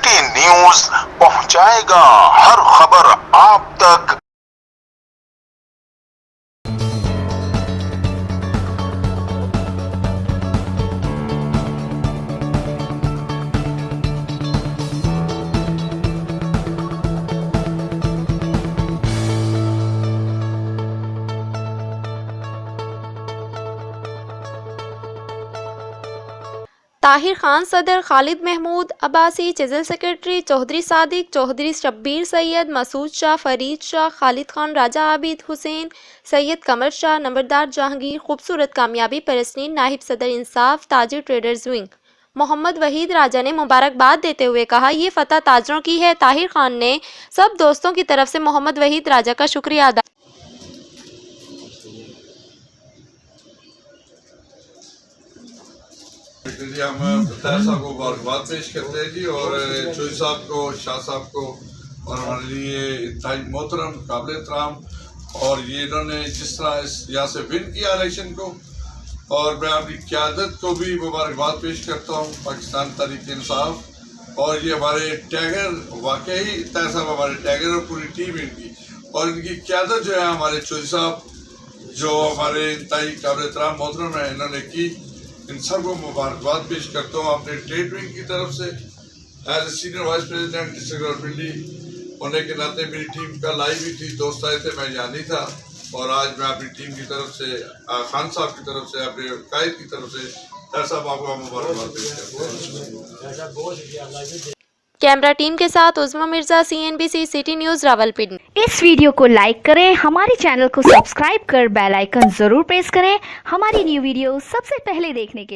City news पहुंचाएगा हर खबर आप तक। ताहिर खान सदर, खालिद महमूद अब्बासी चिज़ल सेक्रेटरी, चौधरी सादिक, चौधरी शब्बीर सैयद, मसूद शाह, फरीद शाह, खालिद खान, राजा आबिद हुसैन, सैयद कमर शाह, नंबरदार जहांगीर, खूबसूरत कामयाबी परस्तीन, नाहिब सदर इंसाफ, ताजिर ट्रेडर्स विंग मोहम्मद वहीद राजा ने मुबारकबाद देते हुए कहा, ये फतह ताजरों की है। ताहिर खान ने सब दोस्तों की तरफ से मोहम्मद वहीद राजा का शुक्रिया अदा जी। हम ताहिर साहब को मुबारकबाद पेश करते हैं जी, और चौधरी साहब को, शाह साहब को, और हमारे लिए इंतहाई मोहतरम काबिल एहतराम, और ये इन्होंने जिस तरह यहाँ से विन किया इलेक्शन को, और मैं अपनी क़यादत को भी मुबारकबाद पेश करता हूँ, पाकिस्तान तहरीक इंसाफ। और ये हमारे टैगर, वाकई ताहिर साहब हमारे टैगर और पूरी टीम इनकी, और इनकी क़यादत जो है हमारे चौधरी साहब जो हमारे इंतहाई काबिल एहतराम मोहतरम है, इन्होंने की। इन सबको मुबारकबाद पेश करता हूँ अपने ट्रेड विंग की तरफ से। As a senior vice president district Rawalpindi होने के नाते मेरी टीम कल आई भी थी, दोस्त आए थे, मैं यहाँ नहीं था, और आज मैं अपनी टीम की तरफ से, खान साहब की तरफ से, अपने कायद की तरफ से ताहिर साहब आपको मुबारकबाद पेश करते हैं। कैमरा टीम के साथ Uzma Mirza, CNBC city news Rawalpindi. इस वीडियो को लाइक करें, हमारे चैनल को सब्सक्राइब कर बेल आइकन जरूर प्रेस करें हमारी न्यू वीडियो सबसे पहले देखने के लिए।